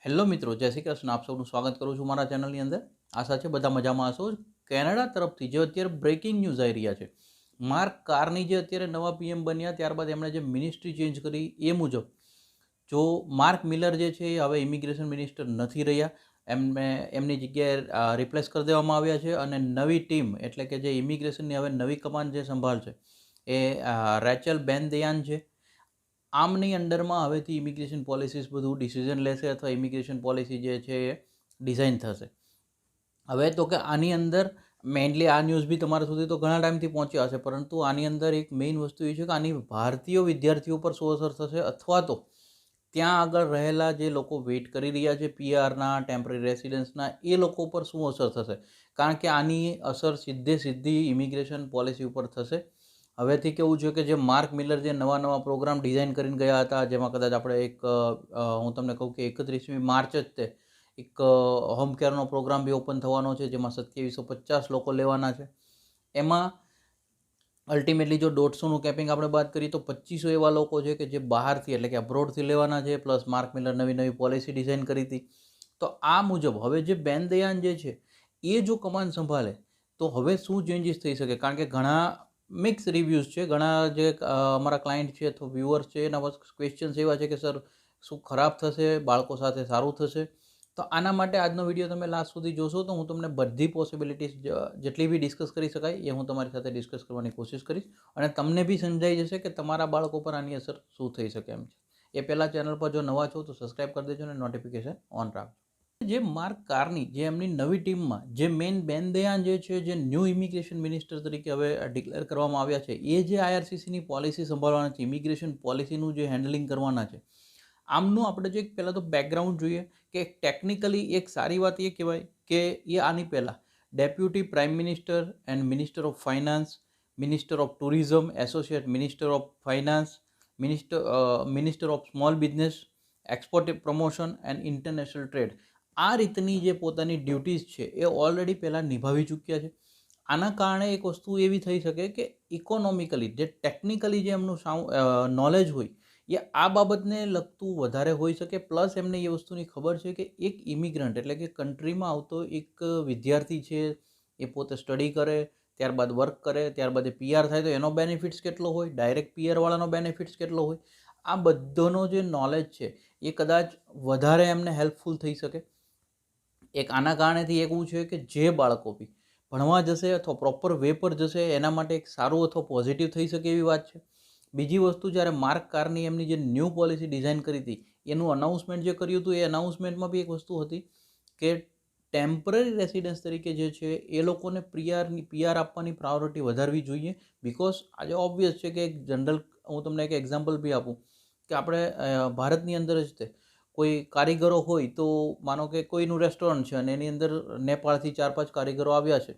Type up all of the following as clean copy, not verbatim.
Hello મિત્રો, જય શ્રી કૃષ્ણ. આપ સૌનું સ્વાગત કરું છું મારા ચેનલની અંદર. આશા છે બધા મજામાં હશો. કેનેડા તરફથી જે અત્યારે બ્રેકિંગ ન્યૂઝ આવી રહ્યા છે, માર્ક કાર્ની જે અત્યારે નવા પીએમ બન્યા ત્યારબાદ એમણે જે મિનિસ્ટ્રી ચેન્જ કરી એ મુજબ જો માર્ક મિલર જે છે એ હવે ઇમિગ્રેશન મિનિસ્ટર નથી રહ્યા. એમની જગ્યાએ રિપ્લેસ કરી દેવામાં આવ્યા છે અને નવી ટીમ એટલે કે જે ઇમિગ્રેશનની હવે નવી કમાન જે સંભાળશે એ રેચલ બેનદયાન છે. આમની અંડરમાં હવેથી ઇમિગ્રેશન પોલિસીસ બધું ડિસિઝન લેશે અથવા ઇમિગ્રેશન પોલિસી જે છે એ ડિઝાઇન થશે. હવે તો કે આની અંદર મેઇનલી આ ન્યૂઝ બી તમારા સુધી તો ઘણા ટાઈમથી પહોંચ્યા હશે, પરંતુ આની અંદર એક મેઇન વસ્તુ એ છે કે આની ભારતીય વિદ્યાર્થીઓ પર શું અસર થશે અથવા તો ત્યાં આગળ રહેલા જે લોકો વેઇટ કરી રહ્યા છે પીઆરના, ટેમ્પરરી રેસિડન્સના, એ લોકો પર શું અસર થશે, કારણ કે આની અસર સીધી ઇમિગ્રેશન પોલિસી ઉપર થશે. હવેથી કેવું છે કે જે માર્ક મિલર જે નવા પ્રોગ્રામ ડિઝાઇન કરીને ગયા હતા, જેમાં કદાચ આપણે હું તમને કહું કે 31મી માર્ચ જ તે એક હોમ કેરનો પ્રોગ્રામ બી ઓપન થવાનો છે, જેમાં 2750 લોકો લેવાના છે. એમાં અલ્ટિમેટલી જો 150નું કેપિંગ આપણે વાત કરીએ તો 2500 એવા લોકો છે કે જે બહારથી એટલે કે અબ્રોડથી લેવાના છે. પ્લસ માર્ક મિલર નવી પોલિસી ડિઝાઇન કરી હતી. તો આ મુજબ હવે જે બેનદયાન જે છે એ જો કમાન સંભાળે તો હવે શું ચેન્જીસ થઈ શકે, કારણ કે ઘણા મિક્સ રિવ્યૂઝ છે. ઘણા જે અમારા ક્લાયન્ટ છે અથવા વ્યુઅર્સ છે એના ક્વેશ્ચન્સ એવા છે કે સર શું ખરાબ થશે, બાળકો સાથે સારું થશે. તો આના માટે આજનો વિડીયો તમે લાસ્ટ સુધી જોશો તો હું તમને બધી પોસિબિલિટીઝ જેટલી બી ડિસ્કસ કરી શકાય એ હું તમારી સાથે ડિસ્કસ કરવાની કોશિશ કરીશ અને તમને બી સમજાઈ જશે કે તમારા બાળકો પર આની અસર શું થઈ શકે એમ છે. એ પહેલાં ચેનલ પર જો નવા છો તો સબસ્ક્રાઈબ કરી દેજો અને નોટિફિકેશન ઓન રાખજો. જે માર્ક કાર્ની જે એમની નવી ટીમમાં જે મેઇન બેનદયાન જે છે, જે ન્યૂ ઇમિગ્રેશન મિનિસ્ટર તરીકે હવે ડિક્લેર કરવામાં આવ્યા છે, એ જે આઈઆરસીસીની પોલિસી સંભાળવાના છે, ઇમિગ્રેશન પોલિસીનું જે હેન્ડલિંગ કરવાના છે, આમનું આપણે જો એક પહેલાં તો બેકગ્રાઉન્ડ જોઈએ કે ટેકનિકલી એક સારી વાત એ કહેવાય કે એ આની પહેલાં deputy prime minister and minister of finance, minister of tourism, associate minister of finance, minister of small business, export promotion and international trade, આ રીતની જે પોતાની ડ્યુટીઝ છે એ ઓલરેડી પહેલાં નિભાવી ચૂક્યા છે. આના કારણે એક વસ્તુ એવી થઈ શકે કે ઇકોનોમિકલી જે ટેકનિકલી જે એમનું નોલેજ હોય એ આ બાબતને લગતું વધારે હોઈ શકે. પ્લસ એમને એ વસ્તુની ખબર છે કે એક ઇમિગ્રન્ટ એટલે કે કન્ટ્રીમાં આવતો એક વિદ્યાર્થી છે, એ પોતે સ્ટડી કરે, ત્યારબાદ વર્ક કરે, ત્યારબાદ એ પીઆર થાય તો એનો બેનિફિટ્સ કેટલો હોય, ડાયરેક્ટ પીઆરવાળાનો બેનિફિટ્સ કેટલો હોય, આ બધાનો જે નોલેજ છે એ કદાચ વધારે એમને હેલ્પફુલ થઈ શકે. એક આના કારણેથી એવું છે કે જે બાળકો બી ભણવા જશે અથવા પ્રોપર વે પર જશે એના માટે એક સારું અથવા પોઝિટિવ થઈ શકે એવી વાત છે. બીજી વસ્તુ, જ્યારે માર્ક કાર્ની એમની જે ન્યૂ પોલિસી ડિઝાઇન કરી હતી એનું અનાઉન્સમેન્ટ જે કર્યું હતું એ અનાઉન્સમેન્ટમાં બી એક વસ્તુ હતી કે ટેમ્પરરી રેસિડન્સ તરીકે જે છે એ લોકોને પીઆર આપવાની પ્રાયોરિટી વધારવી જોઈએ. બિકોઝ આજે ઓબ્વિયસ છે કે એક જનરલ, હું તમને એક એક્ઝામ્પલ બી આપું કે આપણે ભારતની અંદર જ તે કોઈ કારીગરો હોય તો માનો કે કોઈનું રેસ્ટોરન્ટ છે અને એની અંદર નેપાળથી 4-5 કારીગરો આવ્યા છે,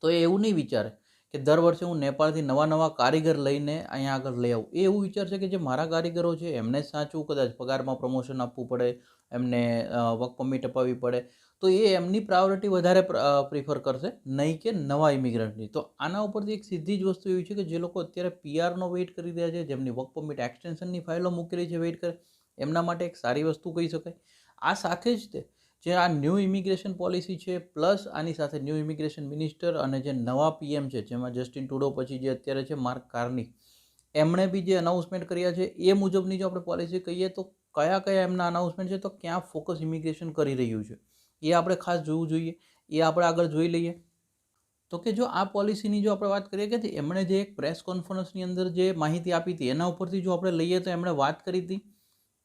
તો એ એવું નહીં વિચારે કે દર વર્ષે હું નેપાળથી નવા કારીગર લઈને અહીંયા આગળ લઈ આવું. એ એવું વિચારશે કે જે મારા કારીગરો છે એમને જ સાચું, કદાચ પગારમાં પ્રમોશન આપવું પડે, એમને વર્ક પરમિટ અપાવવી પડે, તો એ એમની પ્રાયોરિટી વધારે પ્રિફર કરશે, નહીં કે નવા ઇમિગ્રન્ટની. તો આના ઉપરથી એક સીધી જ વસ્તુ એવી છે કે જે લોકો અત્યારે પીઆરનો વેઇટ કરી રહ્યા છે, જેમની વર્ક પરમિટ એક્સટેન્શનની ફાઇલો મૂકેલી છે વેઇટ કરે, એમના માટે એક સારી વસ્તુ કહી શકાય. આ સાથે જ તે જે આ ન્યૂ ઇમિગ્રેશન પોલિસી છે, પ્લસ આની સાથે ન્યૂ ઇમિગ્રેશન મિનિસ્ટર અને જે નવા પીએમ છે, જેમાં જસ્ટિન ટુડો પછી જે અત્યારે છે માર્ક કાર્ની, એમણે બી જે અનાઉન્સમેન્ટ કર્યા છે એ મુજબની જો આપણે પોલિસી કહીએ તો કયા એમના અનાઉન્સમેન્ટ છે, તો ક્યાં ફોકસ ઇમિગ્રેશન કરી રહ્યું છે એ આપણે ખાસ જોવું જોઈએ. એ આપણે આગળ જોઈ લઈએ. તો કે જો આ પોલિસીની જો આપણે વાત કરીએ કે એમણે જે એક પ્રેસ કોન્ફરન્સની અંદર જે માહિતી આપી હતી એના ઉપરથી જો આપણે લઈએ તો એમણે વાત કરી હતી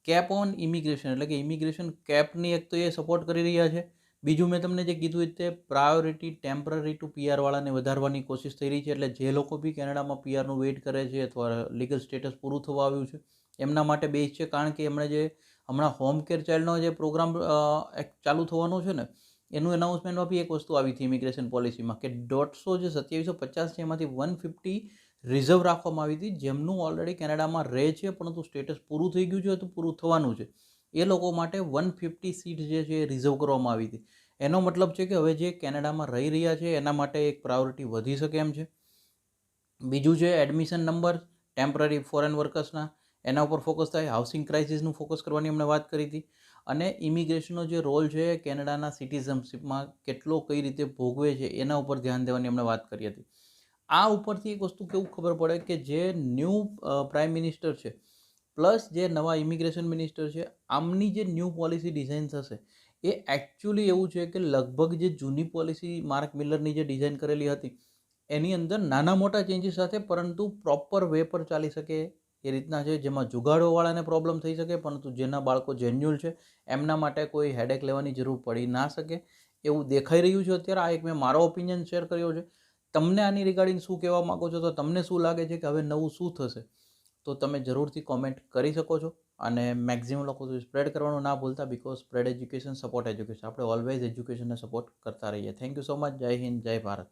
કેપ ઓન ઇમિગ્રેશન, એટલે કે ઇમિગ્રેશન કેપની એક તો એ સપોર્ટ કરી રહ્યા છે. બીજું મેં તમને જે કીધું તે પ્રાયોરિટી ટેમ્પરરી ટુ પીઆરવાળાને વધારવાની કોશિશ થઈ રહી છે. એટલે જે લોકો બી કેનેડામાં પીઆરનું વેઇટ કરે છે અથવા લીગલ સ્ટેટસ પૂરું થવા આવ્યું છે એમના માટે બેસ્ટ છે, કારણ કે એમણે જે હમણાં હોમ કેર ચાઇલ્ડનો જે પ્રોગ્રામ ચાલુ થવાનો છે ને એનું એનાઉન્સમેન્ટમાં બી એક વસ્તુ આવી હતી ઇમિગ્રેશન પોલિસીમાં કે 150 જે 2750 છે એમાંથી 150 રિઝર્વ રાખવામાં આવી હતી, જેમનું ઓલરેડી કેનેડામાં રહે છે પરંતુ સ્ટેટસ પૂરું થઈ ગયું છે તો પૂરું થવાનું છે, એ લોકો માટે 150 સીટ જે છે એ રિઝર્વ કરવામાં આવી હતી. એનો મતલબ છે કે હવે જે કેનેડામાં રહી રહ્યા છે એના માટે એક પ્રાયોરિટી વધી શકે એમ છે. બીજું છે એડમિશન નંબર ટેમ્પરરી ફોરેન વર્કર્સના, એના ઉપર ફોકસ થાય. હાઉસિંગ ક્રાઇસિસનું ફોકસ કરવાની અમને વાત કરી હતી. અને ઇમિગ્રેશનનો જે રોલ છે કેનેડાના સિટીઝનશીપમાં કેટલો કઈ રીતે ભોગવે છે એના ઉપર ધ્યાન દેવાની એમણે વાત કરી હતી. આ ઉપરથી એક વસ્તુ કેવું ખબર પડે કે જે ન્યૂ પ્રાઇમ મિનિસ્ટર છે પ્લસ જે નવા ઇમિગ્રેશન મિનિસ્ટર છે, આમની જે ન્યૂ પોલિસી ડિઝાઇન થશે એ એકચ્યુઅલી એવું છે કે લગભગ જે જૂની પોલિસી માર્ક મિલરની જે ડિઝાઇન કરેલી હતી એની અંદર નાના મોટા ચેન્જીસ સાથે પરંતુ પ્રોપર વે પર ચાલી શકે એ રીતના છે, જેમાં જુગાડોવાળાને પ્રોબ્લેમ થઈ શકે પરંતુ જેના બાળકો જેન્યુઅલ છે એમના માટે કોઈ હેડેક લેવાની જરૂર પડી ના શકે એવું દેખાઈ રહ્યું છે અત્યારે. આ એક મેં મારો ઓપિનિયન શેર કર્યો છે. તમને આની રિગાર્ડિંગ શું કહેવા માગો છો? તો તમને શું લાગે છે કે હવે નવું શું થશે? તો તમે જરૂરથી કોમેન્ટ કરી શકો છો અને મેક્સિમમ લોકો સુધી સ્પ્રેડ કરવાનું ના ભૂલતા, because spread education, support education. આપણે ઓલવેઝ એજ્યુકેશનને સપોર્ટ કરતા રહીએ. Thank you so much. જય હિન્દ, જય ભારત.